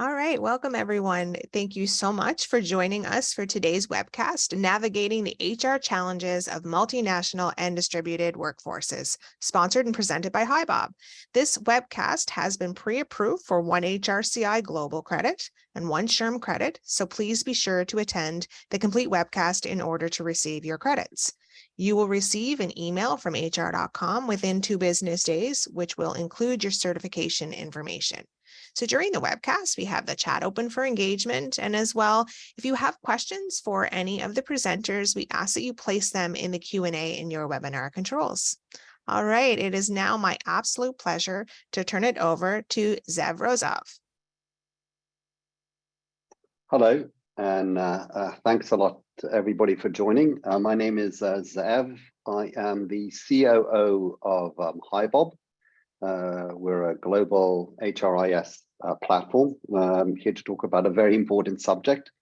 All right, welcome everyone. Thank you so much for joining us for today's webcast, Navigating the HR Challenges of Multinational and Distributed Workforces, sponsored and presented by hi-bוב. This webcast has been pre-approved for one HRCI Global credit and one SHRM credit, so please be sure to attend the complete webcast in order to receive your credits. You will receive an email from hr.com within 2 business days, which will include your certification information. So during the webcast, we have the chat open for engagement. And as well, if you have questions for any of the presenters, we ask that you place them in the Q&A in your webinar controls. All right, it is now my absolute pleasure to turn it over to Zev Rozov. Hello, and thanks a lot to everybody for joining. My name is Zev. I am the COO of hi-bוב. We're a global HRIS platform. I'm here to talk about a very important subject.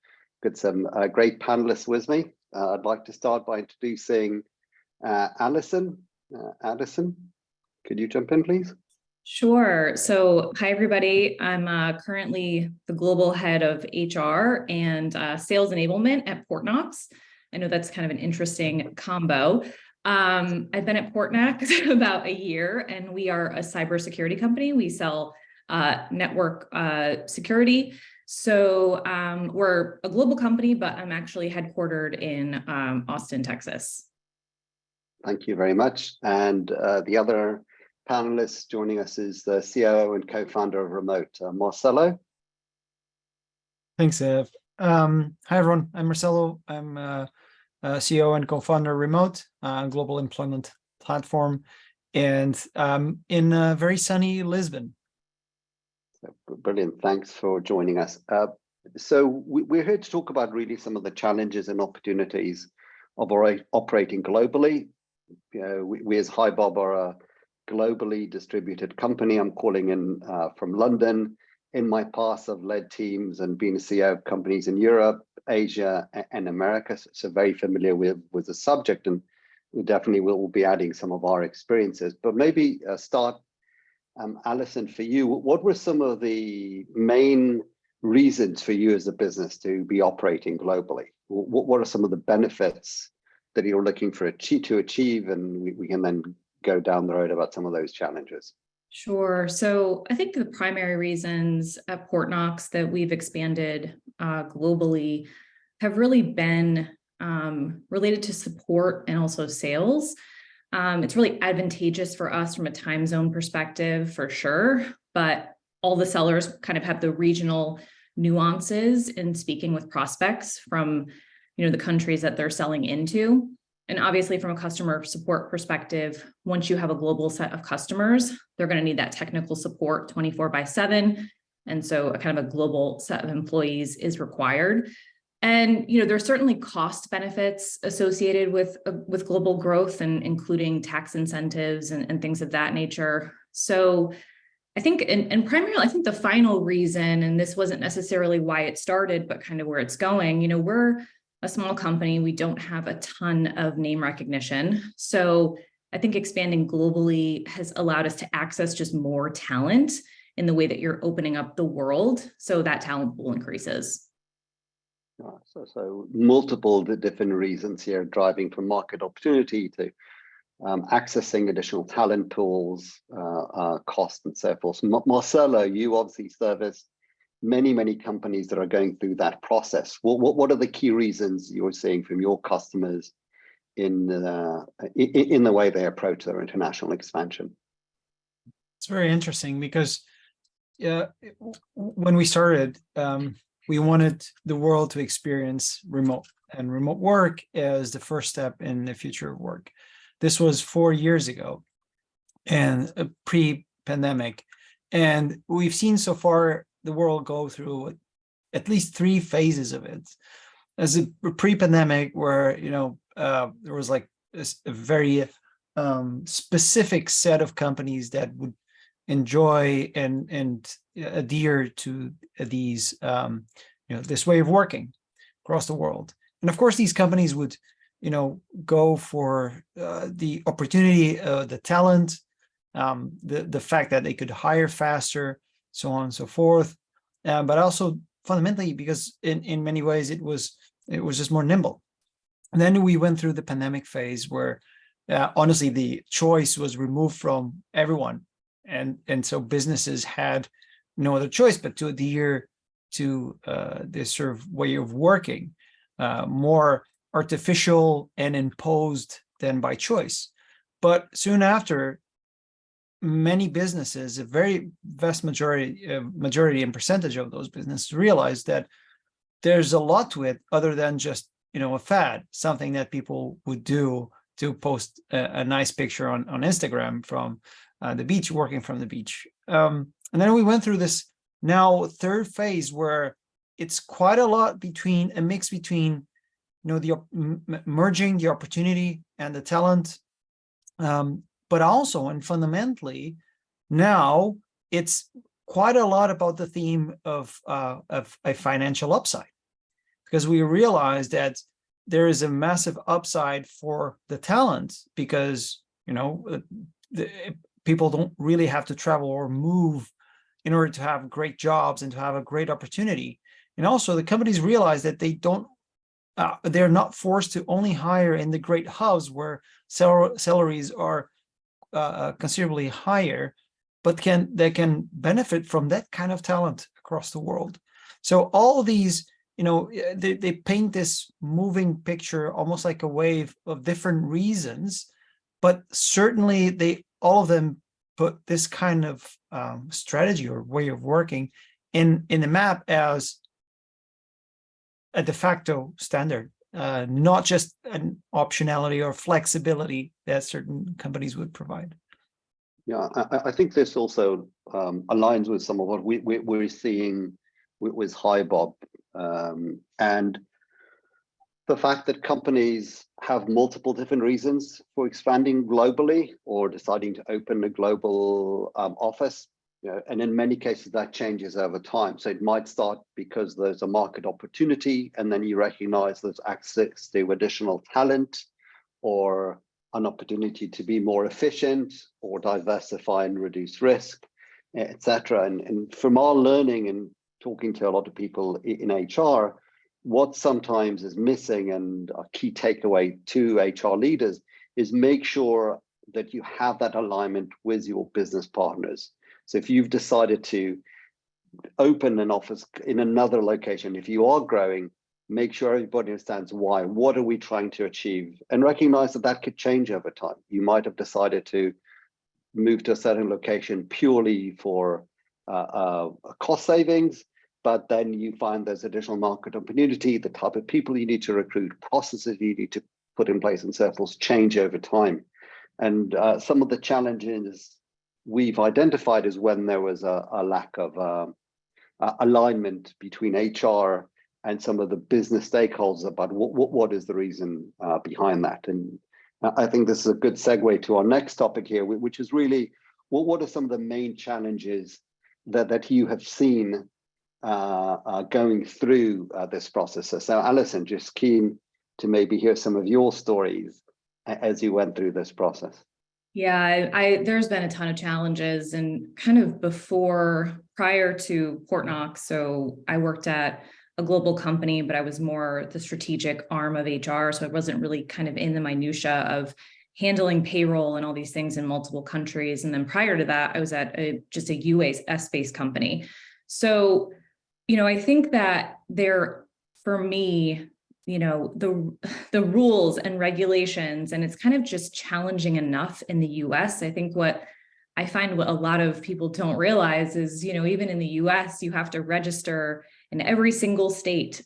Got some great panelists with me. I'd like to start by introducing Alison. Alison, could you jump in, please? Sure. So hi, everybody. I'm currently the global head of HR and sales enablement at Fortnox. I know that's kind of an interesting combo. I've been at Fortnox about a year, and we are a cybersecurity company. We sell network security. So we're a global company, but I'm actually headquartered in Austin, Texas. Thank you very much. And the other panelist joining us is the COO and co-founder of Remote, Marcelo. Thanks, Ev. Hi, everyone. I'm Marcelo. I'm CEO and co-founder of Remote, global employment platform, and in very sunny Lisbon. Brilliant. Thanks for joining us. So we're here to talk about really some of the challenges and opportunities of operating globally. You know, we as hi-bov are a globally distributed company. I'm calling in from London. In my past, I've led teams and been a CEO of companies in Europe, Asia, and America. So very familiar with the subject, and we definitely will be adding some of our experiences. But maybe start, Alison, for you, what were some of the main reasons for you as a business to be operating globally? What are some of the benefits that you're looking for to achieve? And we can then go down the road about some of those challenges. Sure. So I think the primary reasons at Fortnox that we've expanded globally have really been related to support and also sales. It's really advantageous for us from a time zone perspective, for sure, but all the sellers kind of have the regional nuances in speaking with prospects from, the countries that they're selling into. And obviously from a customer support perspective, once you have a global set of customers, they're going to need that technical support 24/7. And so a kind of a global set of employees is required. And, there's certainly cost benefits associated with global growth, and including tax incentives and things of that nature. So I think, and primarily, I think the final reason, and this wasn't necessarily why it started, but kind of where it's going, we're a small company. We don't have a ton of name recognition. So I think expanding globally has allowed us to access just more talent in the way that you're opening up the world. So that talent pool increases. So multiple different reasons here, driving from market opportunity to accessing additional talent pools, cost and so forth. Marcelo, you obviously service many companies that are going through that process. What are the key reasons you're seeing from your customers in the way they approach their international expansion? It's very interesting because when we started, we wanted the world to experience remote work as the first step in the future of work. This was 4 years ago and pre-pandemic. And we've seen so far the world go through at least 3 phases of it. As a pre-pandemic, where there was like a very specific set of companies that would enjoy and adhere to these this way of working across the world. And of course, these companies would go for the opportunity, the talent, the fact that they could hire faster, so on and so forth. but also fundamentally because in many ways it was just more nimble. And then we went through the pandemic phase where honestly the choice was removed from everyone, and so businesses had no other choice but to adhere to this sort of way of working, more artificial and imposed than by choice. But soon after, many businesses, a very vast majority and percentage of those businesses, realized that there's a lot to it other than just a fad, something that people would do to post a nice picture on Instagram from the beach, working from the beach. And then we went through this now third phase where it's quite a lot between a mix between the merging the opportunity and the talent, but also and fundamentally now it's quite a lot about the theme of a financial upside, because we realize that there is a massive upside for the talent because people don't really have to travel or move in order to have great jobs and to have a great opportunity. And also the companies realize that they're not forced to only hire in the great hubs where salaries are considerably higher, but they can benefit from that kind of talent across the world. So all of these, they paint this moving picture almost like a wave of different reasons, but certainly all of them put this kind of strategy or way of working in the map as a de facto standard, not just an optionality or flexibility that certain companies would provide. Yeah, I think this also aligns with some of what we're seeing with hiy-bov, and the fact that companies have multiple different reasons for expanding globally or deciding to open a global office. And in many cases that changes over time. So it might start because there's a market opportunity, and then you recognize there's access to additional talent or an opportunity to be more efficient or diversify and reduce risk, etc. And from our learning and talking to a lot of people in HR, what sometimes is missing, and a key takeaway to HR leaders, is make sure that you have that alignment with your business partners. So if you've decided to open an office in another location, if you are growing, make sure everybody understands why. What are we trying to achieve? And recognize that that could change over time. You might have decided to move to a certain location purely for cost savings, but then you find there's additional market opportunity, the type of people you need to recruit, processes you need to put in place, and so forth change over time. And some of the challenges we've identified is when there was a lack of alignment between HR and some of the business stakeholders about what is the reason behind that. And I think this is a good segue to our next topic here, which is really what are some of the main challenges that you have seen going through this process. So Alison, just keen to maybe hear some of your stories as you went through this process. Yeah, there's been a ton of challenges, and kind of prior to Portnox, so I worked at a global company, but I was more the strategic arm of HR. So I wasn't really kind of in the minutia of handling payroll and all these things in multiple countries. And then prior to that, I was at just a US-based company. So, I think that for me, the rules and regulations, and it's kind of just challenging enough in the US. I think what I find what a lot of people don't realize is, even in the US, you have to register in every single state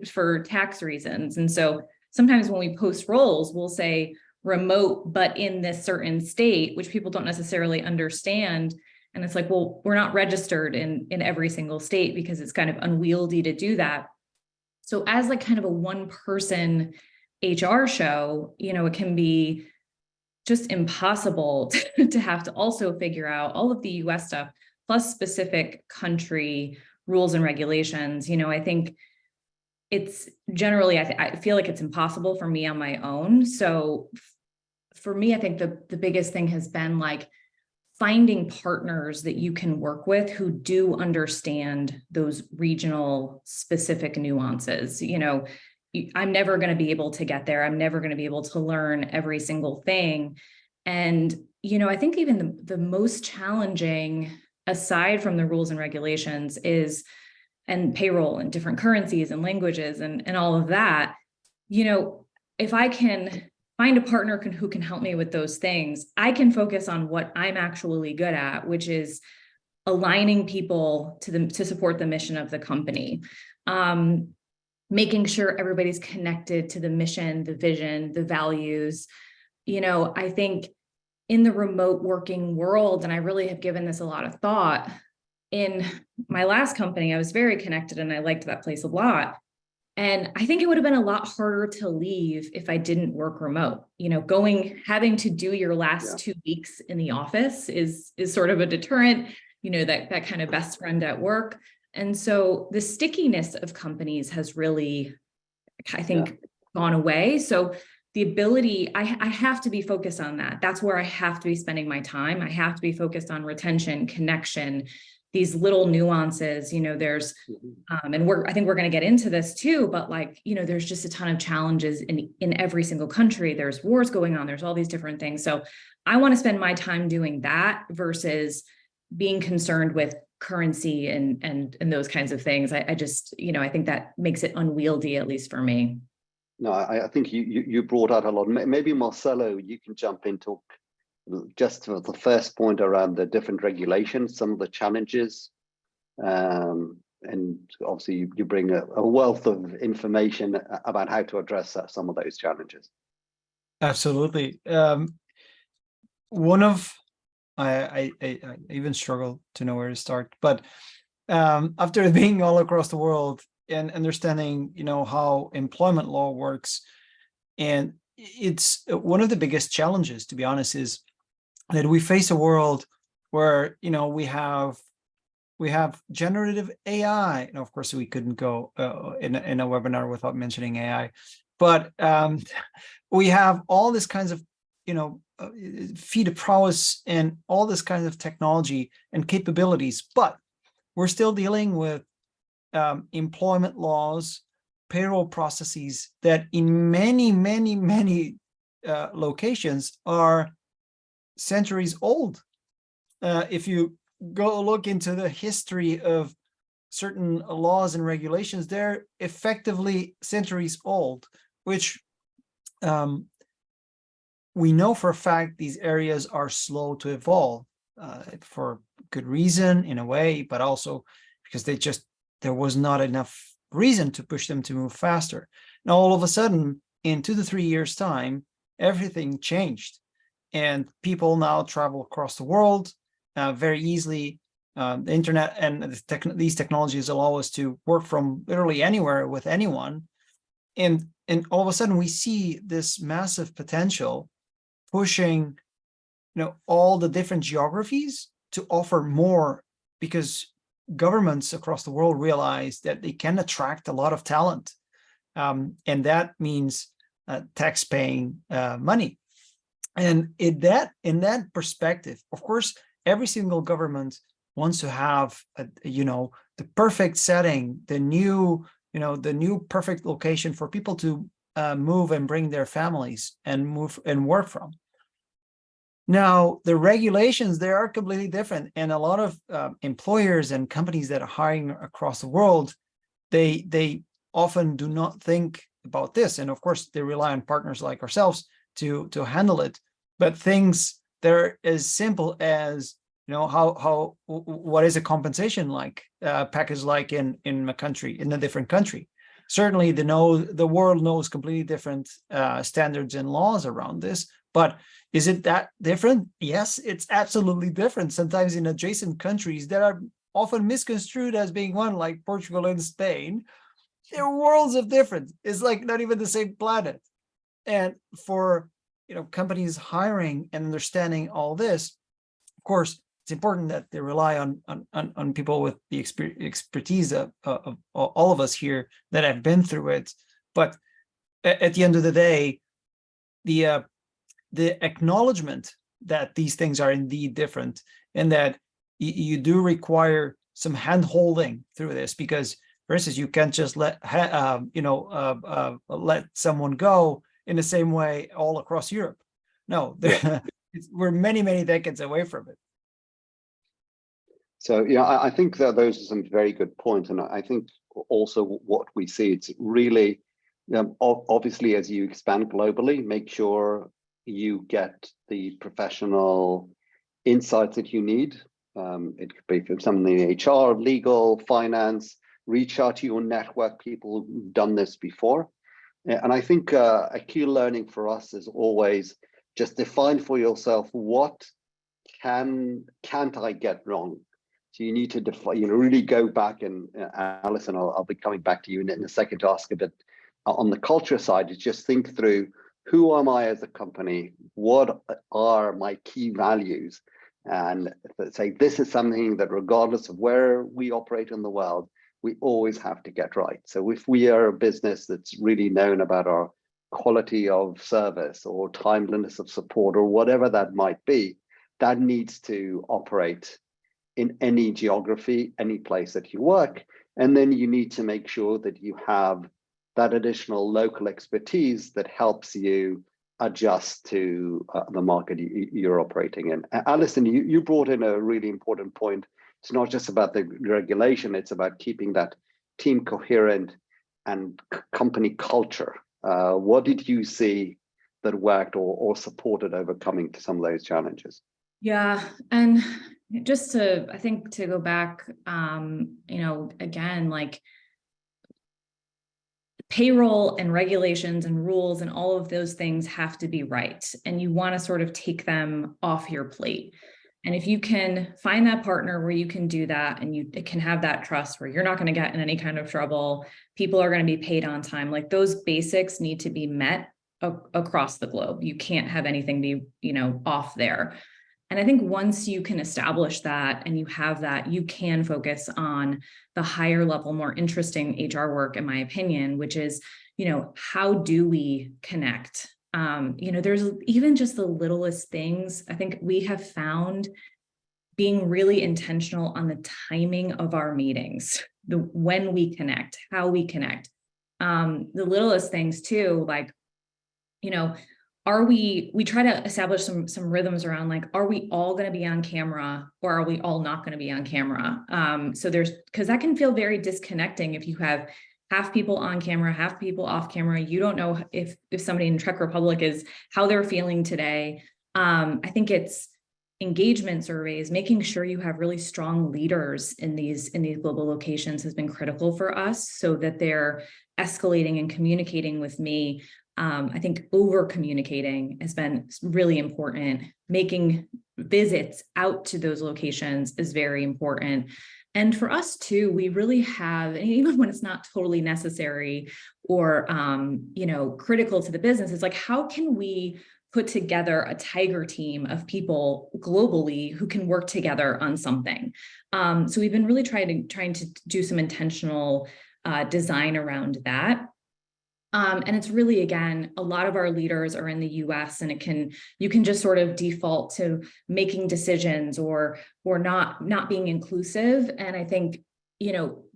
for tax reasons. And so sometimes when we post roles, we'll say remote, but in this certain state, which people don't necessarily understand. And it's like, well, we're not registered in every single state because it's kind of unwieldy to do that. So as like kind of a one-person HR show, it can be just impossible to have to also figure out all of the US stuff, plus specific country rules and regulations. I think it's generally, I feel like it's impossible for me on my own. So for me, I think the biggest thing has been like finding partners that you can work with who do understand those regional specific nuances. I'm never going to be able to get there. I'm never going to be able to learn every single thing. And, I think even the most challenging, aside from the rules and regulations, and payroll and different currencies and languages and all of that, if I can find a partner who can help me with those things, I can focus on what I'm actually good at, which is aligning people to support the mission of the company, making sure everybody's connected to the mission, the vision, the values. I think in the remote working world, and I really have given this a lot of thought, in my last company, I was very connected and I liked that place a lot. And I think it would have been a lot harder to leave if I didn't work remote. Having to do your last 2 weeks in the office is sort of a deterrent, that kind of best friend at work. And so the stickiness of companies has really, I think, gone away. So the ability, I have to be focused on that. That's where I have to be spending my time. I have to be focused on retention, connection, these little nuances. There's, and I think we're going to get into this too, but there's just a ton of challenges in every single country. There's wars going on. There's all these different things. So I want to spend my time doing that versus being concerned with currency and those kinds of things. I just, I think that makes it unwieldy, at least for me. No, I think you brought out a lot. Maybe Marcelo, you can jump in, talk just for the first point around the different regulations, some of the challenges, and obviously you bring a wealth of information about how to address some of those challenges. Absolutely. One of I even struggle to know where to start, but after being all across the world and understanding, how employment law works, and it's one of the biggest challenges, to be honest, is that we face a world where, we have generative AI, and of course we couldn't go in a webinar without mentioning AI, but we have all this kinds of, feat of prowess and all this kinds of technology and capabilities, but we're still dealing with employment laws, payroll processes that in many locations are centuries old. If you go look into the history of certain laws and regulations, they're effectively centuries old, which we know for a fact these areas are slow to evolve, for good reason in a way, but also because there was not enough reason to push them to move faster. Now, all of a sudden, in 2 to 3 years' time, everything changed. And people now travel across the world very easily. The internet and these technologies allow us to work from literally anywhere with anyone. And all of a sudden, we see this massive potential pushing, all the different geographies to offer more, because governments across the world realize that they can attract a lot of talent, and that means tax-paying money. And in that perspective, of course, every single government wants to have the perfect setting, the new perfect location for people to move and bring their families and move and work from. Now, the regulations, they are completely different. And a lot of employers and companies that are hiring across the world, they often do not think about this. And of course, they rely on partners like ourselves to handle it. But things that are as simple as, what is a compensation package like in a different country? Certainly, the world knows completely different standards and laws around this. But is it that different? Yes, it's absolutely different. Sometimes in adjacent countries that are often misconstrued as being one, like Portugal and Spain, they're worlds of difference. It's like not even the same planet. And for companies hiring and understanding all this, of course, it's important that they rely on people with the expertise of all of us here that have been through it. But at the end of the day, the acknowledgement that these things are indeed different, and that you do require some hand holding through this, because for instance, you can't just let someone go in the same way all across Europe. No, we're many decades away from it. So yeah, I think that those are some very good points, and I think also what we see, it's really obviously as you expand globally, make sure you get the professional insights that you need. It could be from something in HR, legal, finance. Reach out to your network, people who've done this before. And I think a key learning for us is always just define for yourself, what can't I get wrong? So you need to define, really go back, and Alison, I'll be coming back to you in a second to ask a bit on the culture side, is just think through, who am I as a company? What are my key values? And say, this is something that regardless of where we operate in the world, we always have to get right. So if we are a business that's really known about our quality of service or timeliness of support or whatever that might be, that needs to operate in any geography, any place that you work. And then you need to make sure that you have that additional local expertise that helps you adjust to the market you're operating in. Alison, you brought in a really important point. It's not just about the regulation, it's about keeping that team coherent and company culture. What did you see that worked or supported overcoming to some of those challenges? Yeah, and just to, I think, to go back, again, like payroll and regulations and rules and all of those things have to be right. And you want to sort of take them off your plate. And if you can find that partner where you can do that, and you can have that trust where you're not going to get in any kind of trouble, people are going to be paid on time, like those basics need to be met across the globe. You can't have anything be, off there. And I think once you can establish that and you have that, you can focus on the higher level, more interesting HR work, in my opinion, which is, how do we connect? There's even just the littlest things. I think we have found being really intentional on the timing of our meetings, when we connect, how we connect, the littlest things too, like, we try to establish some rhythms around, like, are we all going to be on camera or are we all not going to be on camera? Because that can feel very disconnecting if you have half people on camera, half people off camera. You don't know if somebody in Czech Republic is how they're feeling today. I think it's engagement surveys, making sure you have really strong leaders in these global locations has been critical for us, so that they're escalating and communicating with me. I think over communicating has been really important. Making visits out to those locations is very important. And for us too, we really have, even when it's not totally necessary or, critical to the business, it's like, how can we put together a tiger team of people globally who can work together on something? So we've been really trying to do some intentional design around that. And it's really, again, a lot of our leaders are in the US, and you can just sort of default to making decisions or not being inclusive. And I think,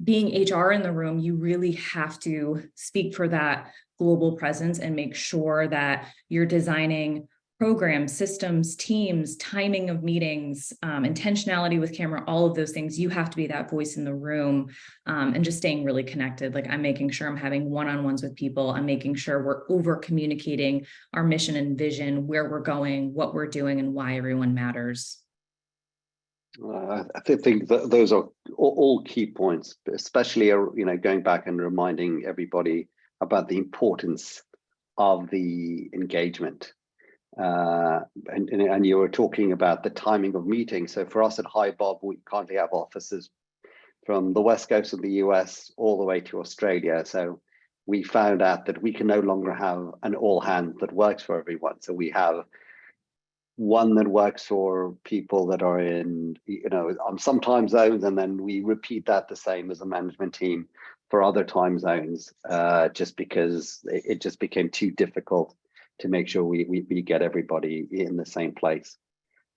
being HR in the room, you really have to speak for that global presence and make sure that you're designing programs, systems, teams, timing of meetings, intentionality with camera, all of those things. You have to be that voice in the room, and just staying really connected. Like, I'm making sure I'm having one-on-ones with people. I'm making sure we're over communicating our mission and vision, where we're going, what we're doing, and why everyone matters. I think that those are all key points, especially, going back and reminding everybody about the importance of the engagement. And you were talking about the timing of meetings. So for us at hiy-bov, we currently have offices from the West Coast of the US all the way to Australia. So we found out that we can no longer have an all hands that works for everyone. So we have one that works for people that are in, on some time zones, and then we repeat that the same as a management team for other time zones, just because it just became too difficult to make sure we get everybody in the same place.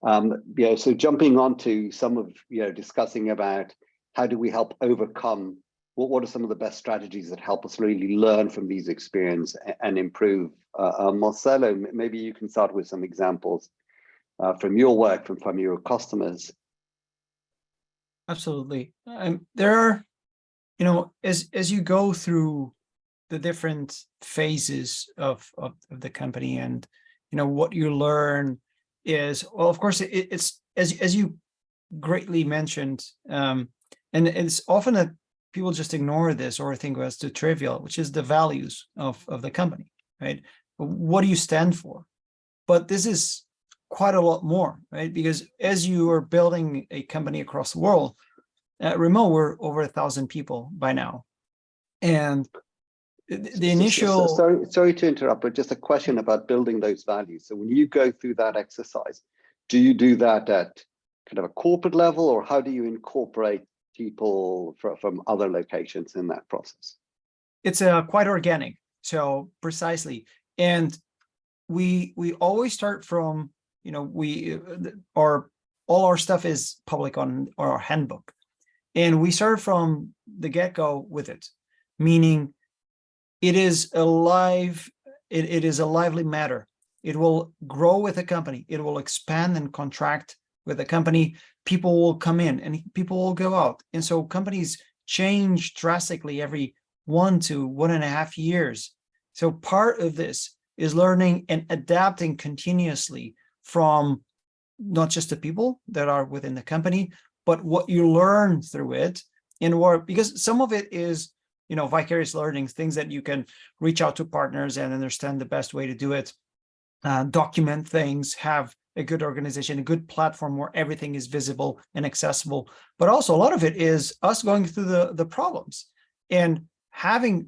So jumping on to some of, discussing about how do we help overcome, what are some of the best strategies that help us really learn from these experiences and improve? Marcelo, maybe you can start with some examples from your work, from your customers. Absolutely. There are, as you go through the different phases of the company, and what you learn is, well, of course, it's as you greatly mentioned, and it's often that people just ignore this or think it's too trivial, which is the values of the company, right? What do you stand for? But this is quite a lot more, right? Because as you are building a company across the world, at Remote, we're over 1,000 people by now. And the initial... Sorry to interrupt, but just a question about building those values. So when you go through that exercise, do you do that at kind of a corporate level, or how do you incorporate people from other locations in that process? It's quite organic. So precisely. And we always start from, all our stuff is public on our handbook. And we start from the get-go with it, meaning it is a lively matter. It will grow with the company. It will expand and contract with the company. People will come in and people will go out. And so companies change drastically every 1 to 1.5 years. So part of this is learning and adapting continuously from not just the people that are within the company, but what you learn through it in work, because some of it is, vicarious learning, things that you can reach out to partners and understand the best way to do it, document things, have a good organization, a good platform where everything is visible and accessible. But also a lot of it is us going through the problems and having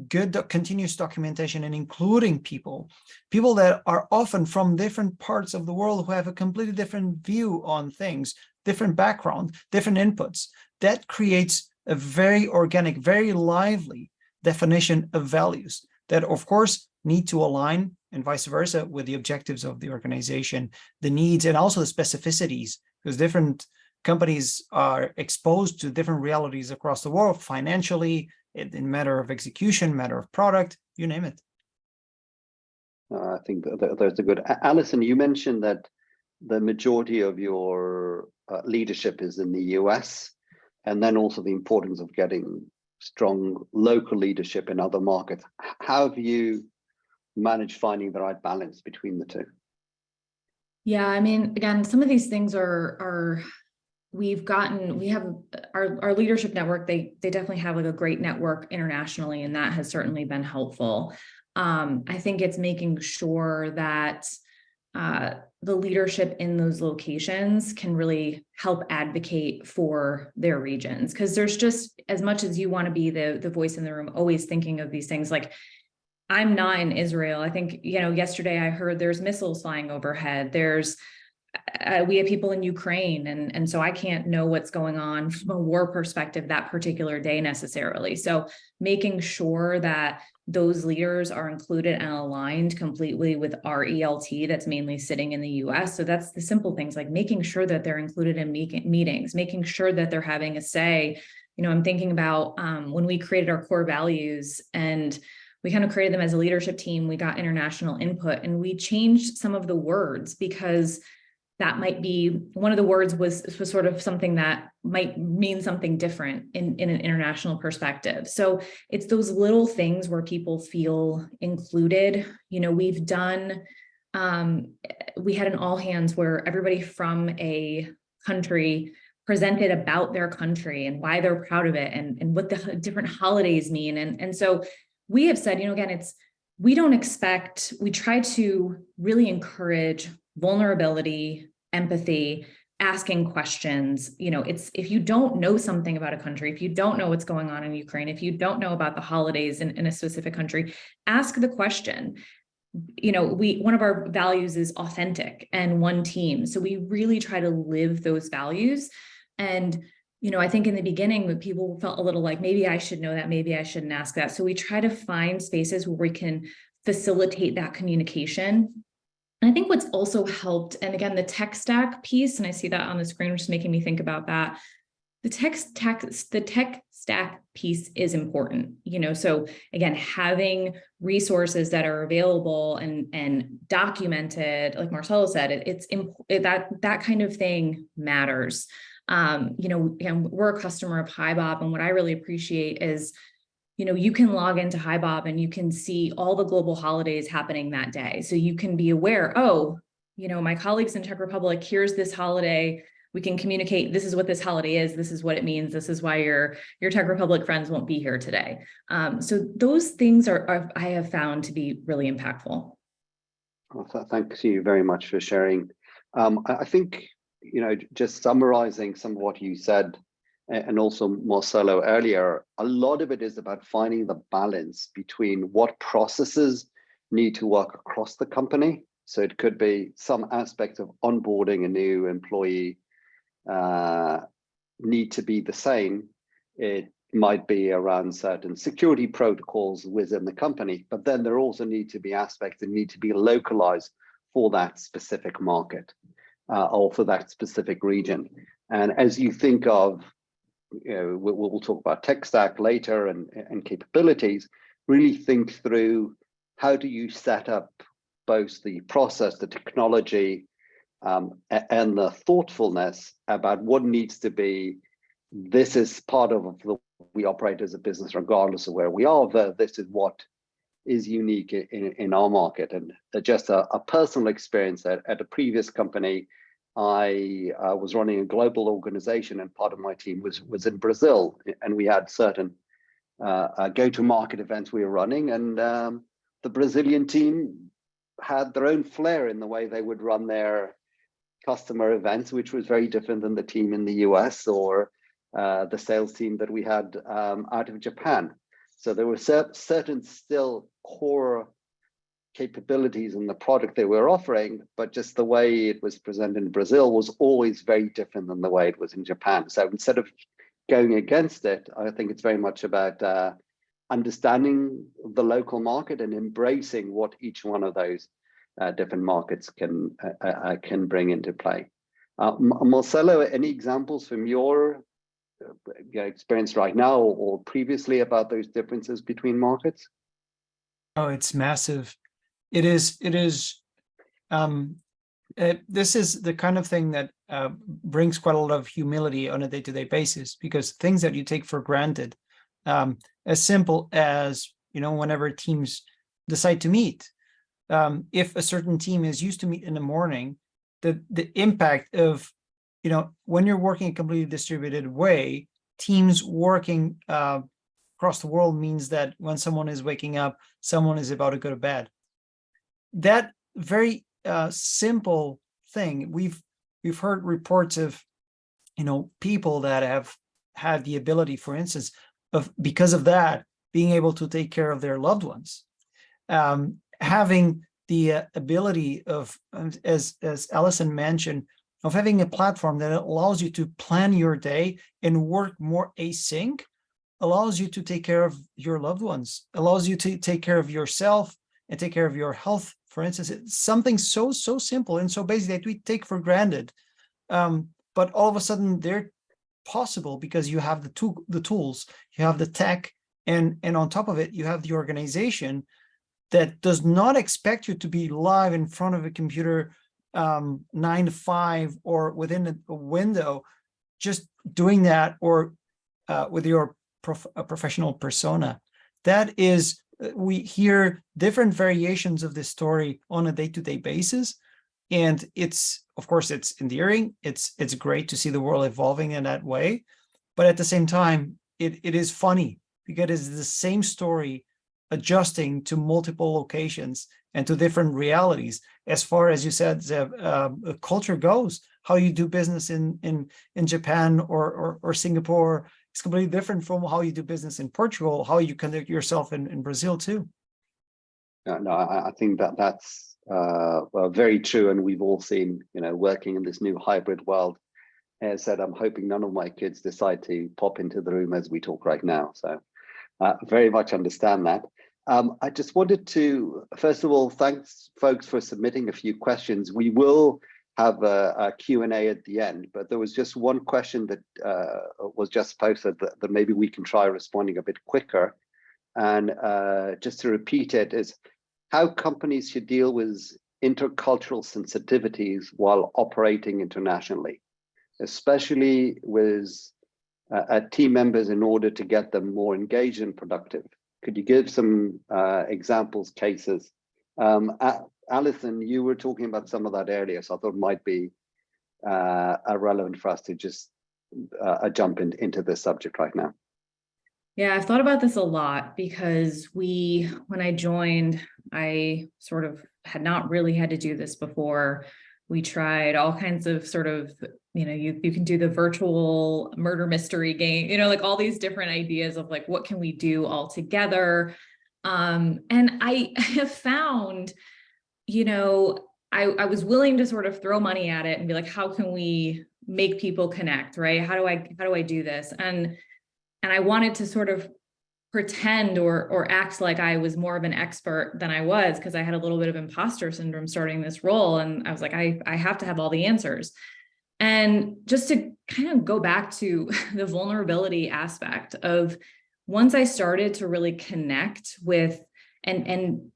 good continuous documentation and including people that are often from different parts of the world who have a completely different view on things, different background, different inputs. That creates a very organic, very lively definition of values that, of course, need to align and vice versa with the objectives of the organization, the needs, and also the specificities, because different companies are exposed to different realities across the world, financially, in matter of execution, matter of product, you name it. I think those are good. Alison, you mentioned that the majority of your leadership is in the US, and then also the importance of getting strong local leadership in other markets. How have you managed finding the right balance between the two? Yeah, I mean, again, some of these things we have our leadership network, they definitely have like a great network internationally, and that has certainly been helpful. I think it's making sure that the leadership in those locations can really help advocate for their regions, because there's just, as much as you want to be the voice in the room, always thinking of these things. Like, I'm not in Israel. I think, yesterday I heard there's missiles flying overhead. We have people in Ukraine, and so I can't know what's going on from a war perspective that particular day necessarily. So making sure that those leaders are included and aligned completely with our ELT that's mainly sitting in the US. So that's the simple things, like making sure that they're included in meetings, making sure that they're having a say. I'm thinking about when we created our core values, and we kind of created them as a leadership team, we got international input, and we changed some of the words, because that might be one of the words was sort of something that might mean something different in an international perspective. So it's those little things where people feel included. We've done, we had an all hands where everybody from a country presented about their country and why they're proud of it, and what the different holidays mean. And so we have said, again, we try to really encourage vulnerability, empathy, asking questions. If you don't know something about a country, if you don't know what's going on in Ukraine, if you don't know about the holidays in a specific country, ask the question. One of our values is authentic and one team. So we really try to live those values. And I think in the beginning, when people felt a little like, maybe I should know that, maybe I shouldn't ask that. So we try to find spaces where we can facilitate that communication. And I think what's also helped, and again, the tech stack piece, and I see that on the screen, which is making me think about that. The tech stack piece is important, so again, having resources that are available and documented, like Marcelo said, that kind of thing matters. We're a customer of hi-bov, and what I really appreciate is, you can log into hi-bov and you can see all the global holidays happening that day. So you can be aware, my colleagues in Czech Republic, here's this holiday. We can communicate, this is what this holiday is, this is what it means, this is why your Czech Republic friends won't be here today. So those things I have found to be really impactful. Well, thank you very much for sharing. I think, just summarizing some of what you said, and also Marcelo earlier, a lot of it is about finding the balance between what processes need to work across the company. So it could be some aspects of onboarding a new employee need to be the same. It might be around certain security protocols within the company, but then there also need to be aspects that need to be localized for that specific market or for that specific region. And as you think of, we'll talk about tech stack later and capabilities, really think through how do you set up both the process, the technology, and the thoughtfulness about what needs to be. This is part of the we operate as a business regardless of where we are. This is what is unique in our market. And just a personal experience at a previous company, I was running a global organization, and part of my team was in Brazil, and we had certain go-to-market events we were running, and the Brazilian team had their own flair in the way they would run their customer events, which was very different than the team in the US or the sales team that we had out of Japan. So there were certain still core capabilities in the product they were offering, but just the way it was presented in Brazil was always very different than the way it was in Japan. So instead of going against it, I think it's very much about understanding the local market and embracing what each one of those different markets can bring into play. Marcelo, any examples from your experience right now or previously about those differences between markets? Oh, it's massive. This is the kind of thing that brings quite a lot of humility on a day-to-day basis, because things that you take for granted, as simple as, whenever teams decide to meet, if a certain team is used to meet in the morning, the impact of, when you're working a completely distributed way, teams working across the world means that when someone is waking up, someone is about to go to bed. That very simple thing, we've heard reports of, people that have had the ability, for instance, of because of that, being able to take care of their loved ones, having the ability of, as Alison mentioned, of having a platform that allows you to plan your day and work more async, allows you to take care of your loved ones, allows you to take care of yourself and take care of your health. For instance, it's something so simple and so basic that we take for granted, but all of a sudden they're possible because you have the tools, you have the tech, and on top of it, you have the organization that does not expect you to be live in front of a computer 9 to 5 or within a window, just doing that, or with your professional persona. That is, we hear different variations of this story on a day-to-day basis, and it's, of course, it's endearing. It's great to see the world evolving in that way, but at the same time, it is funny because it's the same story adjusting to multiple locations and to different realities. As far as you said, Zev, culture goes, how you do business in Japan or Singapore is completely different from how you do business in Portugal, how you conduct yourself in Brazil too. No, I think that's very true, and we've all seen, working in this new hybrid world. As I said, I'm hoping none of my kids decide to pop into the room as we talk right now. So very much understand that. I just wanted to, first of all, thanks folks for submitting a few questions. We will have a Q&A at the end, but there was just one question that was just posted that maybe we can try responding a bit quicker. And just to repeat it, is how companies should deal with intercultural sensitivities while operating internationally, especially with team members in order to get them more engaged and productive. Could you give some examples, cases? Alison, you were talking about some of that earlier, so I thought it might be relevant for us to just jump into this subject right now. Yeah, I've thought about this a lot because when I joined, I sort of had not really had to do this before. We tried all kinds of sort of, you can do the virtual murder mystery game, like all these different ideas of like, what can we do all together? And I have found, I was willing to sort of throw money at it and be like, how can we make people connect, right? How do I do this? And I wanted to sort of pretend or act like I was more of an expert than I was, because I had a little bit of imposter syndrome starting this role. And I was like, I have to have all the answers. And just to kind of go back to the vulnerability aspect of, once I started to really connect with and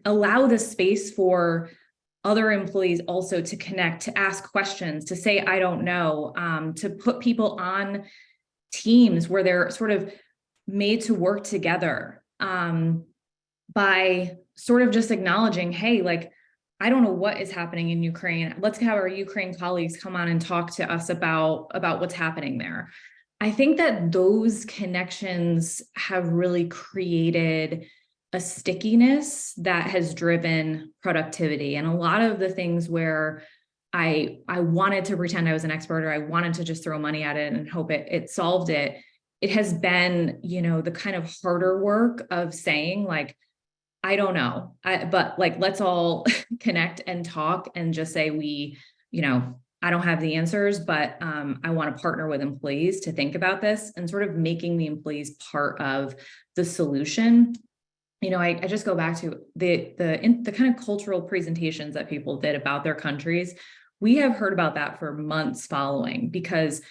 allow the space for other employees also to connect, to ask questions, to say, I don't know, to put people on teams where they're sort of made to work together, by sort of just acknowledging, hey, like, I don't know what is happening in Ukraine. Let's have our Ukraine colleagues come on and talk to us about what's happening there. I think that those connections have really created a stickiness that has driven productivity. And a lot of the things where I wanted to pretend I was an expert, or I wanted to just throw money at it and hope it solved it, it has been, the kind of harder work of saying, like, I don't know, but like, let's all connect and talk and just say, I don't have the answers, but I want to partner with employees to think about this, and sort of making the employees part of the solution. I just go back to the kind of cultural presentations that people did about their countries. We have heard about that for months following, because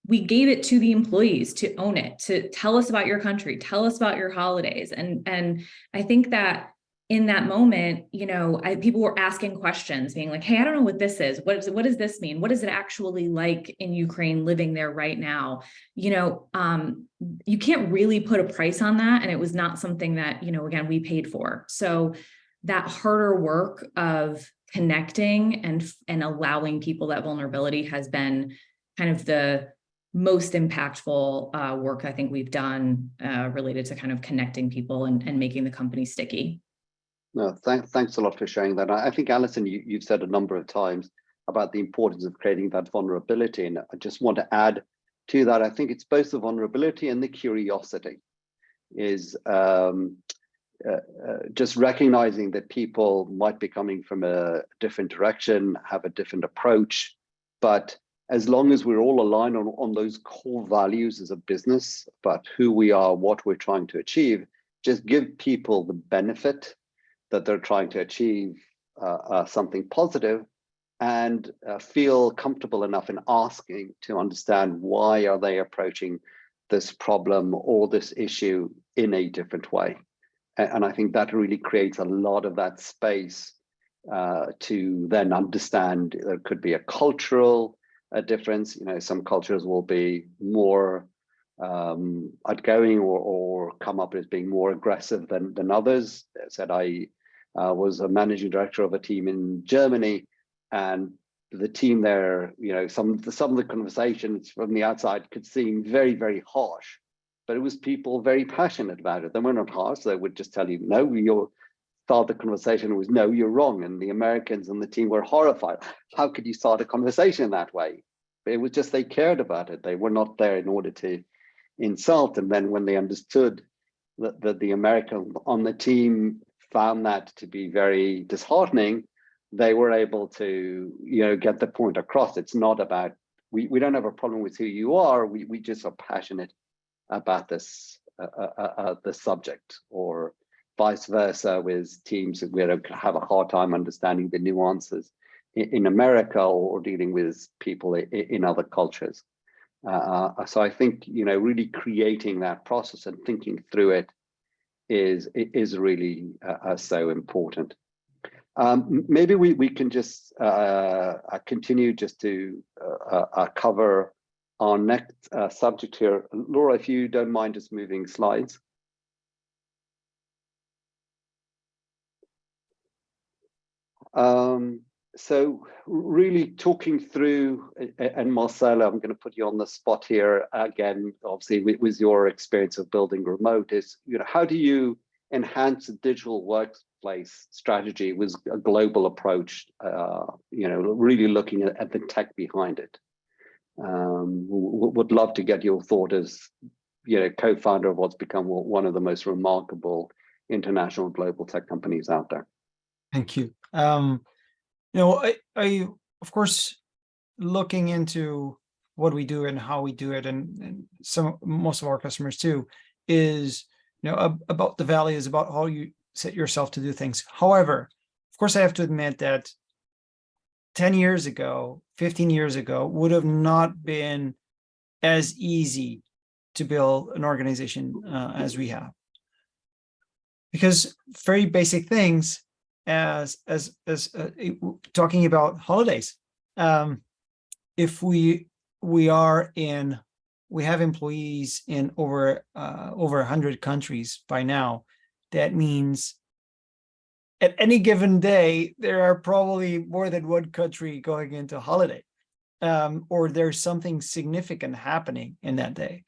we gave it to the employees to own it, to tell us about your country, tell us about your holidays. And I think that in that moment, people were asking questions, being like, hey, I don't know what this is. What does this mean? What is it actually like in Ukraine living there right now? You can't really put a price on that. And it was not something that, again, we paid for. So that harder work of connecting and allowing people that vulnerability has been kind of the most impactful work I think we've done related to kind of connecting people and making the company sticky. No, thanks a lot for sharing that. I think, Alison, you've said a number of times about the importance of creating that vulnerability. And I just want to add to that, I think it's both the vulnerability and the curiosity, is just recognizing that people might be coming from a different direction, have a different approach, but as long as we're all aligned on those core values as a business about who we are, what we're trying to achieve, just give people the benefit that they're trying to achieve something positive, and feel comfortable enough in asking to understand why are they approaching this problem or this issue in a different way. And I think that really creates a lot of that space to then understand there could be a cultural difference. Some cultures will be more outgoing or come up as being more aggressive than others. I was a managing director of a team in Germany, and the team there, some of the conversations from the outside could seem very, very harsh, but it was people very passionate about it. They were not harsh. They would just tell you, no, you'll start the conversation was, no, you're wrong. And the Americans and the team were horrified. How could you start a conversation that way? But it was just, they cared about it. They were not there in order to insult. And then when they understood that the American on the team found that to be very disheartening, they were able to, get the point across. It's not about, we don't have a problem with who you are. We just are passionate about this subject, or vice versa with teams that have a hard time understanding the nuances in America or dealing with people in other cultures. So I think, really creating that process and thinking through it is really so important. Maybe we can just continue just to cover our next subject here. Laura, if you don't mind just moving slides. So really talking through, and Marcelo, I'm going to put you on the spot here again, obviously with your experience of building remote, is, how do you enhance the digital workplace strategy with a global approach, really looking at the tech behind it? Would love to get your thought as, co-founder of what's become one of the most remarkable international global tech companies out there. Thank you. I of course, looking into what we do and how we do it, and most of our customers too, is about the values, about how you set yourself to do things. However, of course, I have to admit that 10 years ago, 15 years ago, would have not been as easy to build an organization as we have, because very basic things. As talking about holidays, if we have employees in over 100 countries by now, that means at any given day there are probably more than one country going into holiday, or there's something significant happening in that day.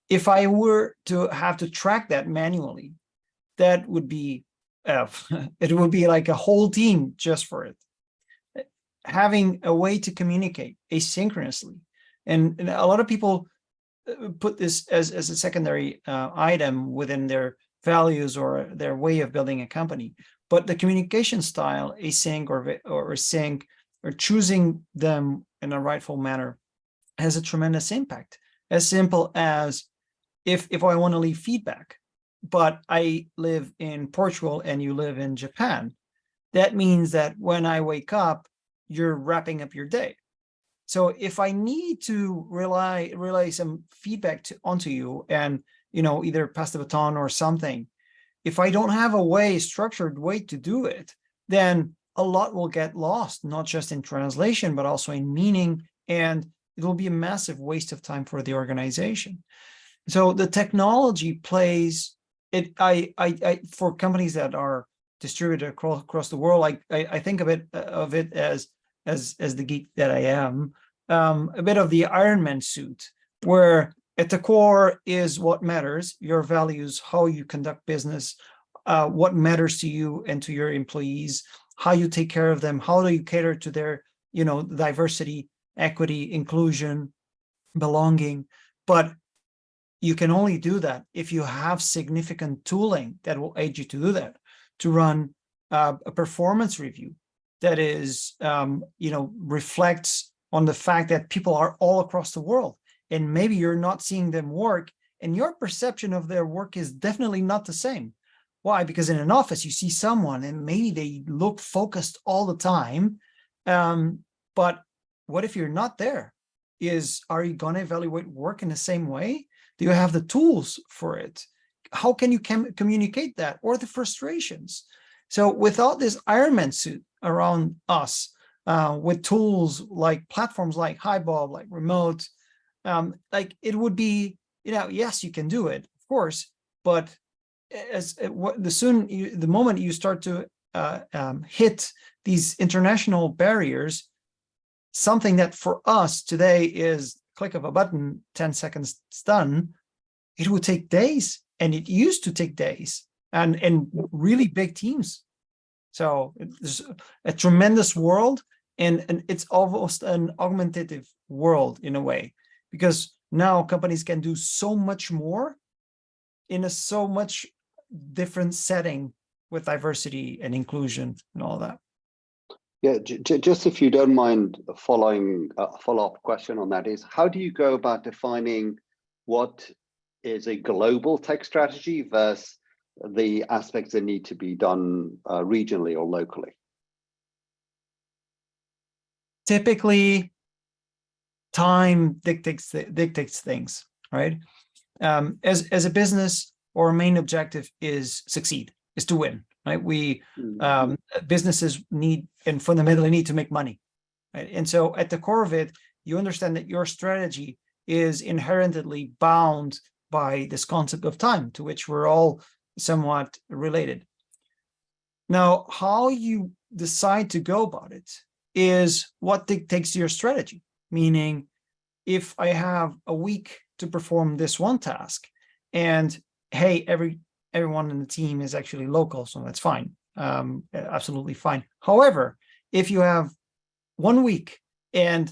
If I were to have to track that manually, that would be it would be like a whole team just for it. Having a way to communicate asynchronously, and a lot of people put this as a secondary item within their values or their way of building a company. But the communication style, async or sync, or choosing them in a rightful manner, has a tremendous impact. As simple as if I want to leave feedback, but I live in Portugal and you live in Japan, that means that when I wake up, you're wrapping up your day. So if I need to relay some feedback onto you and, either pass the baton or something, if I don't have a structured way to do it, then a lot will get lost, not just in translation, but also in meaning, and it will be a massive waste of time for the organization. So the technology plays it. For companies that are distributed across the world, I think of it as the geek that I am, a bit of the Iron Man suit, where at the core is what matters: your values, how you conduct business, what matters to you and to your employees, how you take care of them, how do you cater to their diversity, equity, inclusion, belonging. But you can only do that if you have significant tooling that will aid you to do that, to run a performance review that is, reflects on the fact that people are all across the world, and maybe you're not seeing them work, and your perception of their work is definitely not the same. Why? Because in an office, you see someone and maybe they look focused all the time. But what if you're not there? Are you going to evaluate work in the same way? Do you have the tools for it? How can you communicate that, or the frustrations? So without this Iron Man suit around us, with tools like platforms like hiy-bov, like remote, it would be, yes, you can do it, of course, but the moment you start to hit these international barriers, something that for us today is click of a button, 10 seconds, it's done, it would take days, and it used to take days, and really big teams. So it's a tremendous world, and it's almost an augmentative world in a way, because now companies can do so much more in a so much different setting with diversity and inclusion and all that. Yeah, just if you don't mind following a follow-up question on that is, how do you go about defining what is a global tech strategy versus the aspects that need to be done regionally or locally? Typically, time dictates things, right? As a business, our main objective is succeed, is to win, right? Businesses need and fundamentally need to make money, right? And so at the core of it, you understand that your strategy is inherently bound by this concept of time, to which we're all somewhat related. Now, how you decide to go about it is what dictates your strategy. Meaning, if I have a week to perform this one task, and hey, everyone in the team is actually local, so that's fine, absolutely fine. However, if you have 1 week and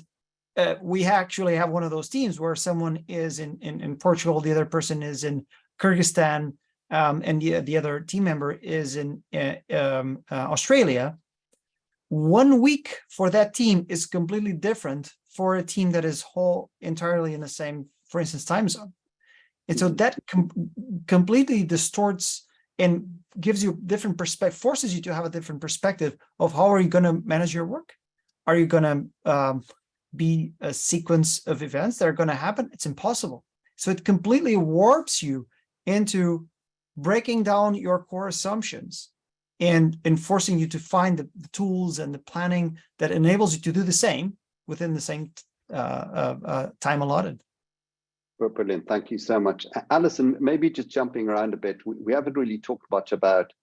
we actually have one of those teams where someone is in Portugal, the other person is in Kyrgyzstan, and the other team member is in Australia, 1 week for that team is completely different for a team that is entirely in the same, for instance, time zone. And so that completely distorts and gives you different perspective, forces you to have a different perspective of how are you going to manage your work? Are you going to be a sequence of events that are going to happen? It's impossible. So it completely warps you into breaking down your core assumptions and forcing you to find the tools and the planning that enables you to do the same within the same time allotted. Brilliant. Thank you so much. Alison, maybe just jumping around a bit, we haven't really talked much about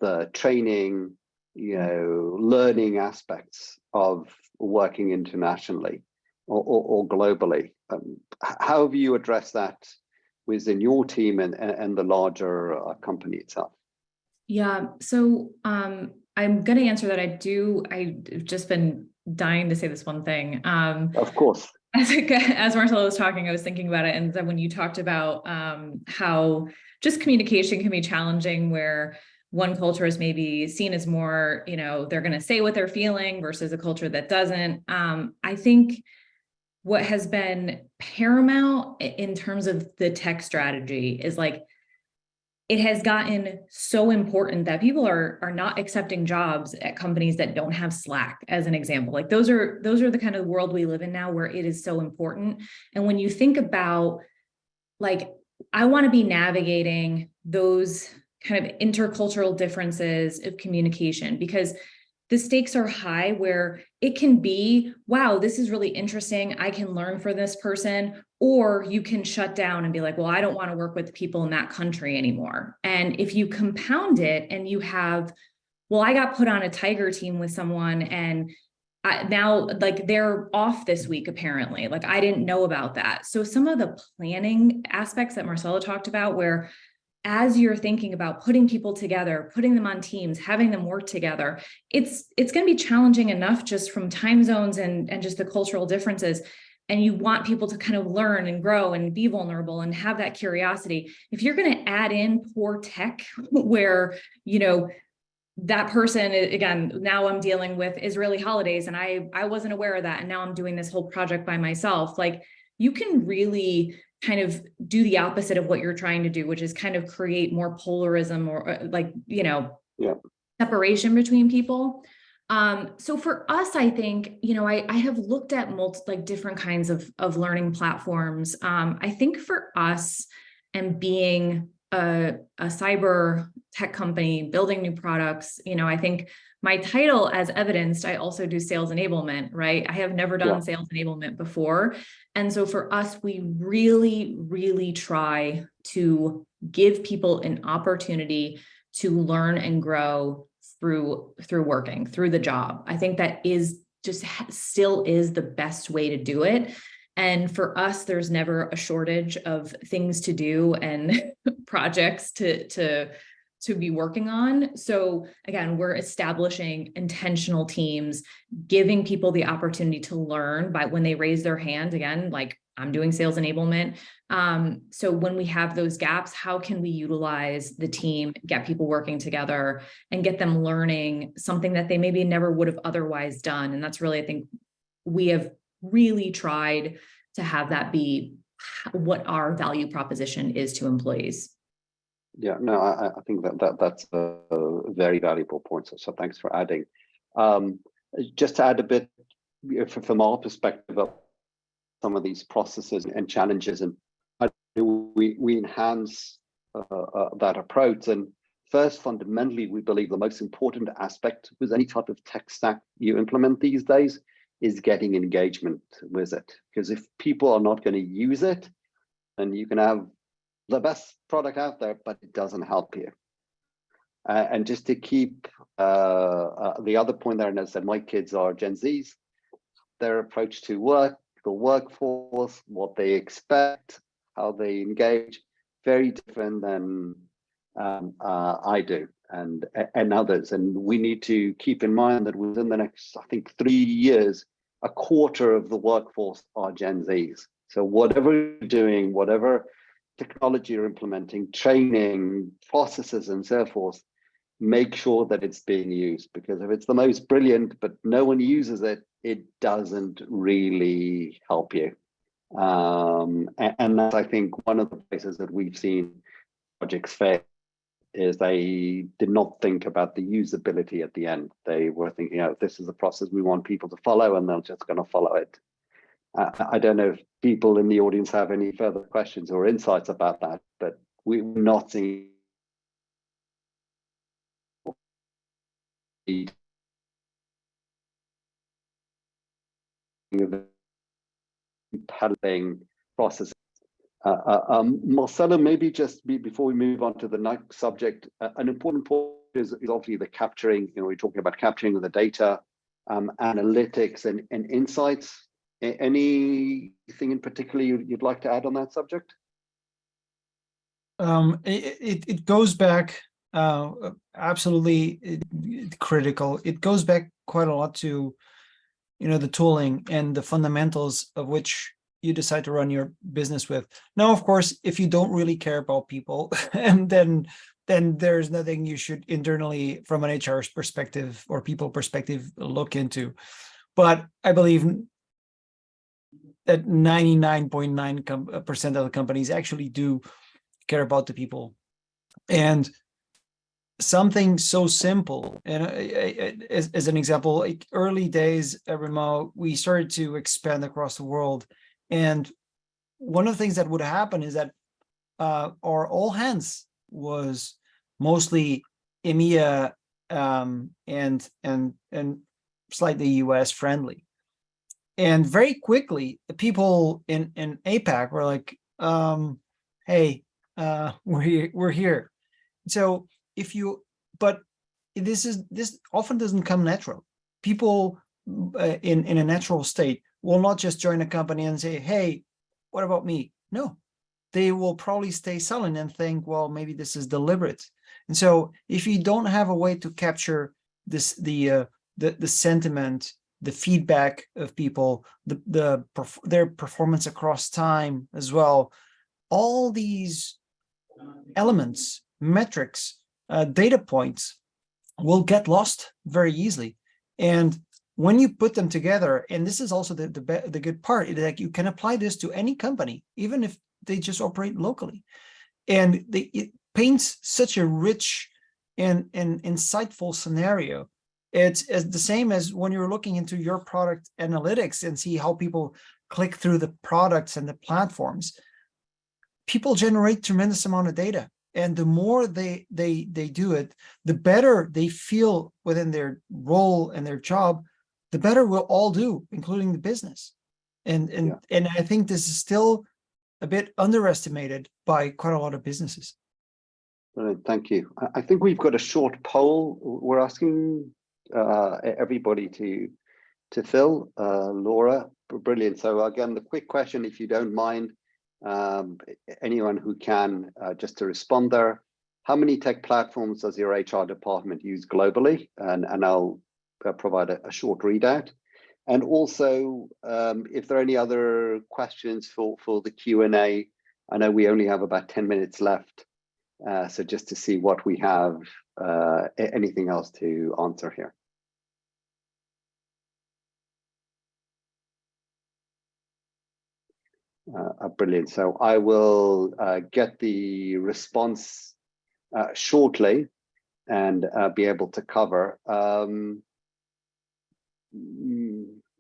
the training, learning aspects of working internationally or globally. How have you addressed that within your team and the larger company itself? Yeah, so I'm going to answer that. I've just been dying to say this one thing. Of course. As Marcelo was talking, I was thinking about it. And then when you talked about how just communication can be challenging, where one culture is maybe seen as more, they're going to say what they're feeling versus a culture that doesn't. I think what has been paramount in terms of the tech strategy is it has gotten so important that people are not accepting jobs at companies that don't have Slack, as an example. Those are the kind of world we live in now, where it is so important. And when you think about, I want to be navigating those kind of intercultural differences of communication, because the stakes are high, where it can be, wow, this is really interesting, I can learn from this person, or you can shut down and be like, well, I don't want to work with people in that country anymore. And if you compound it and you have, well, I got put on a Tiger team with someone and now they're off this week, apparently, I didn't know about that. So some of the planning aspects that Marcelo talked about, where as you're thinking about putting people together, putting them on teams, having them work together, it's going to be challenging enough just from time zones and just the cultural differences. And you want people to kind of learn and grow and be vulnerable and have that curiosity. If you're going to add in poor tech, where, that person, again, now I'm dealing with Israeli holidays and I wasn't aware of that. And now I'm doing this whole project by myself. You can really kind of do the opposite of what you're trying to do, which is kind of create more polarism or separation between people. So for us, I think, I have looked at different kinds of learning platforms. I think for us, and being a cyber tech company building new products, I think my title, as evidenced, I also do sales enablement, right? I have never done sales enablement before. And so for us, we really, really try to give people an opportunity to learn and grow through working, through the job. I think that is just still is the best way to do it. And for us, there's never a shortage of things to do and projects to be working on. So again, we're establishing intentional teams, giving people the opportunity to learn by when they raise their hand, again, I'm doing sales enablement. So when we have those gaps, how can we utilize the team, get people working together and get them learning something that they maybe never would have otherwise done? And that's really, I think we have really tried to have that be what our value proposition is to employees. Yeah, no, I think that's a very valuable point. So thanks for adding. Just to add a bit from our perspective of some of these processes and challenges, and how do we enhance that approach. And first, fundamentally, we believe the most important aspect with any type of tech stack you implement these days is getting engagement with it. Because if people are not going to use it, then you can have the best product out there, but it doesn't help you. And just to keep the other point there, and as I said, my kids are Gen Zs, their approach to work, the workforce, what they expect, how they engage, very different than I do and others. And we need to keep in mind that within the next, I think, 3 years, a quarter of the workforce are Gen Zs. So whatever you're doing, whatever technology you're implementing, training, processes, and so forth, make sure that it's being used, because if it's the most brilliant but no one uses it, it doesn't really help you. And that's, I think, one of the places that we've seen projects fail is they did not think about the usability at the end. They were thinking, oh, this is a process we want people to follow, and they're just going to follow it. I don't know if people in the audience have any further questions or insights about that, but we're not seeing compelling process. Marcelo, maybe just before we move on to the next subject, an important point is obviously the capturing. We're talking about capturing of the data, analytics, and insights. Anything in particular you'd like to add on that subject? It goes back absolutely critical. It goes back quite a lot to the tooling and the fundamentals of which you decide to run your business with. Now, of course, if you don't really care about people, and then there's nothing you should internally, from an HR perspective or people perspective, look into. But I believe that 99.9% of the companies actually do care about the people. And something so simple, and as an example, like early days at Remote, we started to expand across the world. And one of the things that would happen is that our all hands was mostly EMEA and slightly US friendly. And very quickly, the people in APAC were like, hey, we're here. So but this often doesn't come natural. People in a natural state will not just join a company and say, hey, what about me? No, they will probably stay silent and think, well, maybe this is deliberate. And so if you don't have a way to capture this, the sentiment, the feedback of people, their performance across time as well, all these elements, metrics, data points will get lost very easily. And when you put them together, and this is also the good part, is that you can apply this to any company, even if they just operate locally. And it paints such a rich and insightful scenario. It's the same as when you're looking into your product analytics and see how people click through the products and the platforms. People generate tremendous amount of data. And the more they do it, the better they feel within their role and their job, the better we'll all do, including the business. And I think this is still a bit underestimated by quite a lot of businesses. Brilliant, thank you. I think we've got a short poll. We're asking everybody to fill. Laura, brilliant. So again, the quick question, if you don't mind, anyone who can, just to respond there. How many tech platforms does your HR department use globally? And I'll provide a short readout. And also, if there are any other questions for the Q&A, I know we only have about 10 minutes left. So just to see what we have, anything else to answer here. Brilliant. So I will get the response shortly and be able to cover.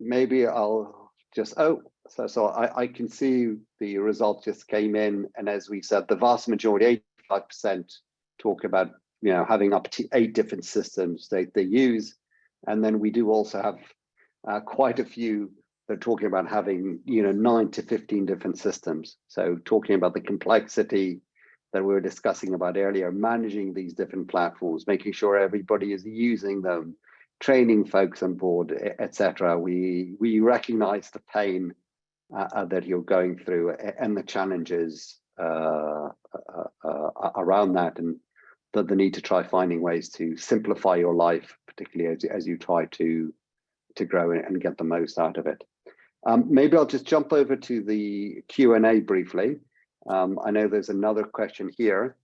Maybe I'll just, so I can see the results just came in, and as we said, the vast majority, 85%, talk about having up to 8 different systems they use, and then we do also have quite a few that are talking about having 9 to 15 different systems. So talking about the complexity that we were discussing about earlier, managing these different platforms, making sure everybody is using them, training folks on board, etc. We recognize the pain that you're going through and the challenges around that, and the need to try finding ways to simplify your life, particularly as you try to grow and get the most out of it. Maybe I'll just jump over to the Q&A briefly. I know there's another question here,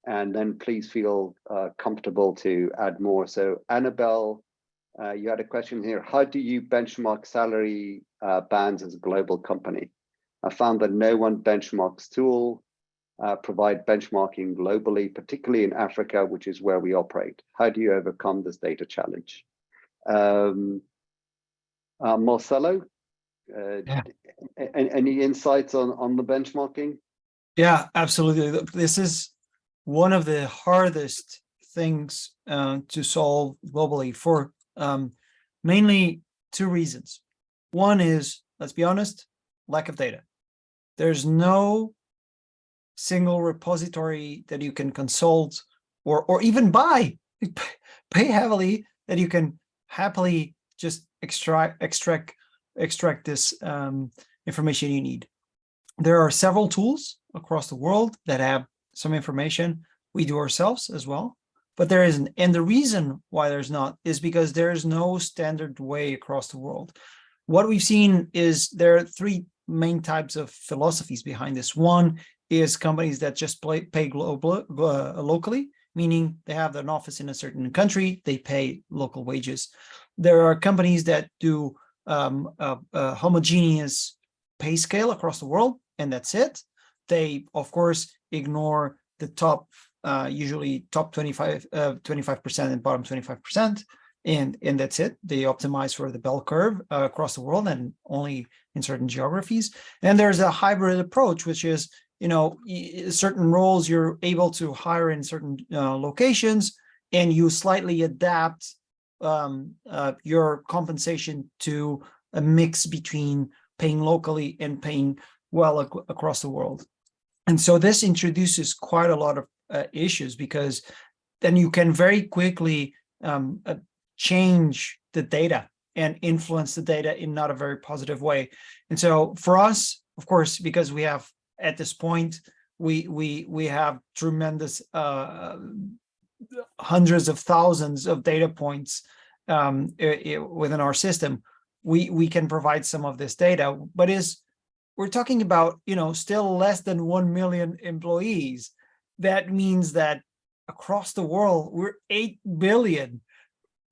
and then please feel comfortable to add more. So Annabelle, you had a question here. How do you benchmark salary bands as a global company? I found that no one benchmarks tool provide benchmarking globally, particularly in Africa, which is where we operate. How do you overcome this data challenge? Marcelo, any insights on the benchmarking? Yeah, absolutely. This is one of the hardest things to solve globally for mainly 2 reasons. One is, let's be honest, lack of data. There's no single repository that you can consult or even buy, pay heavily, that you can happily just extract this information you need. There are several tools across the world that have some information. We do ourselves as well, but there isn't. And the reason why there's not is because there's no standard way across the world. What we've seen is there are 3 main types of philosophies behind this. One is companies that just pay locally, meaning they have an office in a certain country, they pay local wages. There are companies that do a homogeneous pay scale across the world, and that's it. They, of course, ignore the top, usually top 25% and bottom 25%, and that's it. They optimize for the bell curve across the world and only in certain geographies. And there's a hybrid approach, which is, certain roles you're able to hire in certain locations, and you slightly adapt your compensation to a mix between paying locally and paying well across the world. And so this introduces quite a lot of issues, because then you can very quickly change the data and influence the data in not a very positive way. And so for us, of course, because we have at this point, we have tremendous hundreds of thousands of data points within our system. We can provide some of this data, but we're talking about, still less than 1 million employees. That means that across the world, we're 8 billion.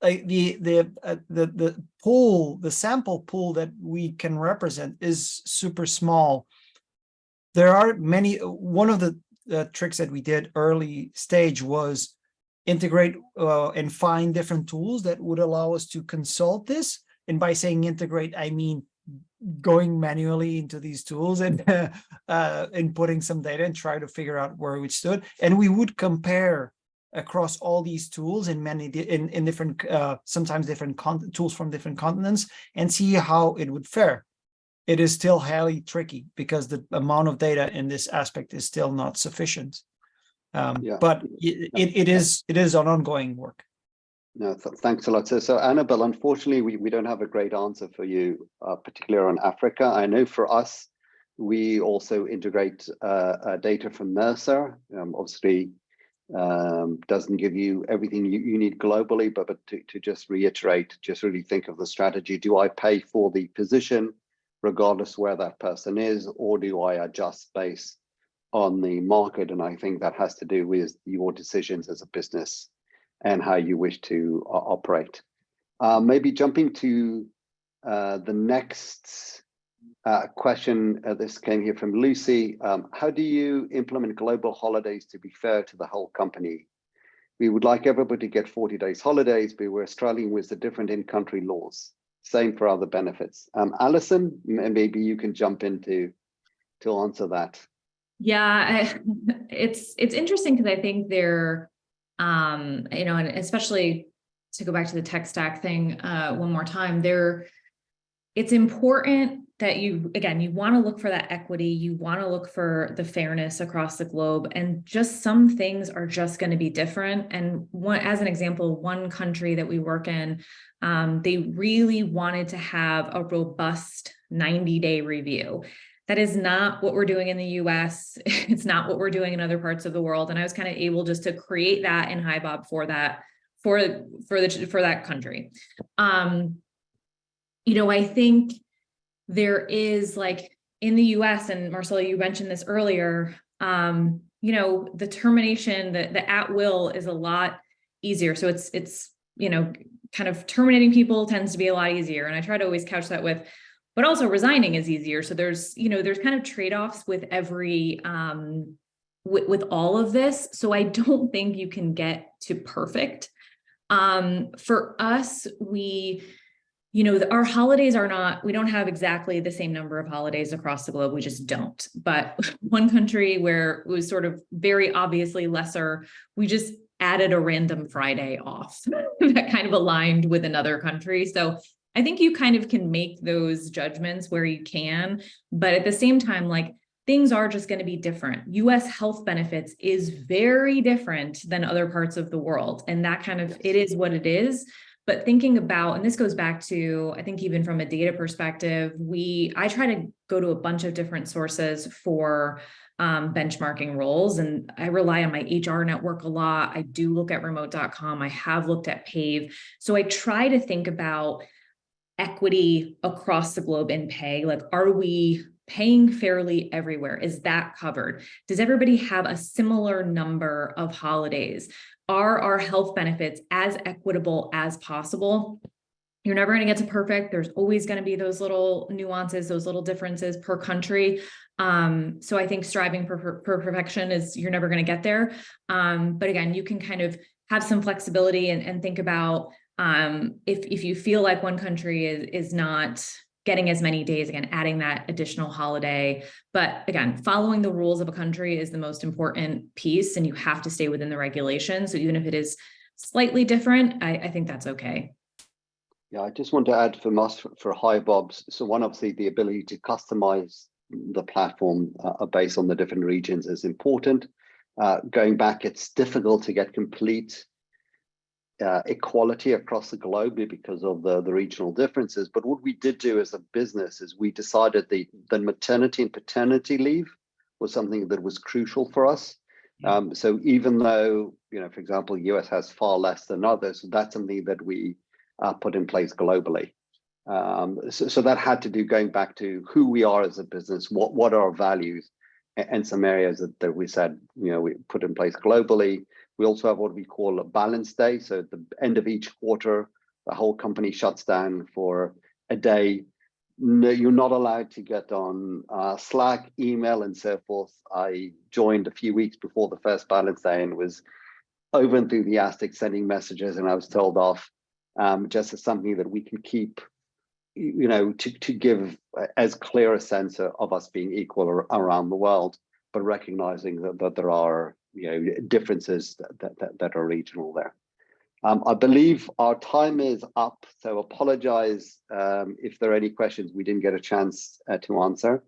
Like the pool, the sample pool that we can represent is super small. There are many. One of the tricks that we did early stage was integrate and find different tools that would allow us to consult this. And by saying integrate, I mean going manually into these tools and inputting some data and try to figure out where we stood. And we would compare across all these tools in different, sometimes different tools from different continents, and see how it would fare. It is still highly tricky because the amount of data in this aspect is still not sufficient. But it is an ongoing work. No, thanks a lot. So Annabelle, unfortunately, we don't have a great answer for you, particularly on Africa. I know for us, we also integrate data from Mercer. Obviously, doesn't give you everything you need globally, but to just reiterate, just really think of the strategy. Do I pay for the position, regardless where that person is, or do I adjust based on the market? And I think that has to do with your decisions as a business and how you wish to operate. Maybe jumping to the next question, this came here from Lucy. How do you implement global holidays to be fair to the whole company? We would like everybody to get 40 days holidays, but we're struggling with the different in-country laws. Same for other benefits. Alison, maybe you can jump in to answer that. Yeah, it's interesting because I think they're, you know, and especially to go back to the tech stack thing one more time, it's important that you want to look for that equity. You want to look for the fairness across the globe, and just some things are just going to be different. And as an example, one country that we work in, they really wanted to have a robust 90-day review. That is not what we're doing in the US. It's not what we're doing in other parts of the world. And I was kind of able just to create that in hiy-bov for that country. You know, I think there is, like, in the US, and Marcelo, you mentioned this earlier, you know, the termination, the at will is a lot easier. So it's, you know, kind of terminating people tends to be a lot easier. And I try to always couch that with, but also resigning is easier. So there's kind of trade-offs with every, with all of this. So I don't think you can get to perfect. For us, our holidays we don't have exactly the same number of holidays across the globe. We just don't. But one country where it was sort of very obviously lesser, we just added a random Friday off that kind of aligned with another country. So I think you kind of can make those judgments where you can, but at the same time, like, things are just going to be different. US health benefits is very different than other parts of the world. And that kind of, it is what it is. But thinking about, and this goes back to, I think even from a data perspective, I try to go to a bunch of different sources for benchmarking roles. And I rely on my HR network a lot. I do look at remote.com. I have looked at PAVE. So I try to think about equity across the globe in pay. Like, are we paying fairly everywhere? Is that covered? Does everybody have a similar number of holidays? Are our health benefits as equitable as possible? You're never going to get to perfect. There's always going to be those little nuances, those little differences per country. So I think striving for perfection is, you're never going to get there. But again, you can kind of have some flexibility and think about, if you feel like one country is not getting as many days, again, adding that additional holiday. But again, following the rules of a country is the most important piece, and you have to stay within the regulations. So even if it is slightly different, I think that's okay. Yeah, I just want to add from us for hiy-bov. So one, obviously, the ability to customize the platform based on the different regions is important. Going back, it's difficult to get complete equality across the globe because of the regional differences. But what we did do as a business is we decided the maternity and paternity leave was something that was crucial for us. So even though, for example, US has far less than others, that's something that we put in place globally. So that had to do, going back to who we are as a business, what are our values, and some areas that we said, we put in place globally. We also have what we call a balance day. So at the end of each quarter, the whole company shuts down for a day. No, you're not allowed to get on Slack, email, and so forth. I joined a few weeks before the first balance day and was over enthusiastic sending messages, and I was told off, just as something that we can keep, to give as clear a sense of us being equal around the world, but recognizing that there are differences that are regional there. I believe our time is up, so apologize if there are any questions we didn't get a chance to answer.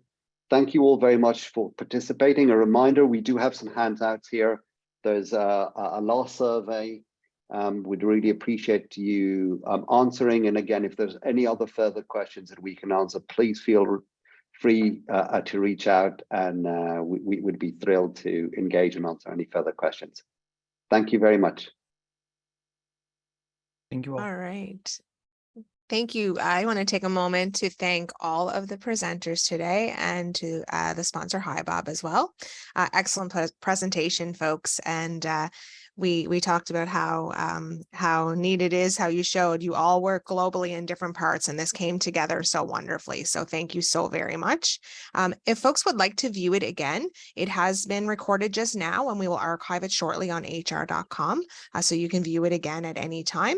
Thank you all very much for participating. A reminder, we do have some handouts here. There's a last survey. We'd really appreciate you answering. And again, if there's any other further questions that we can answer, please feel free to reach out, and we would be thrilled to engage and answer any further questions. Thank you very much. Thank you all. All right. Thank you. I want to take a moment to thank all of the presenters today, and to the sponsor hiy-bov as well. Excellent presentation, folks. And we talked about how neat it is, how you showed you all work globally in different parts, and this came together so wonderfully. So thank you so very much. If folks would like to view it again, it has been recorded just now, and we will archive it shortly on hr.com, so you can view it again at any time.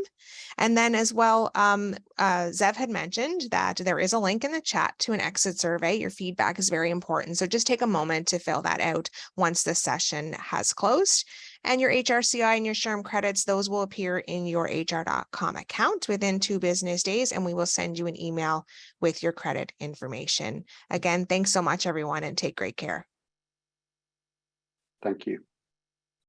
And then as well, Zev had mentioned that there is a link in the chat to an exit survey. Your feedback is very important, so just take a moment to fill that out once the session has closed. And your HRCI and your SHRM credits, those will appear in your hr.com account within 2 business days, and we will send you an email with your credit information. Again, thanks so much, everyone, and take great care. Thank you.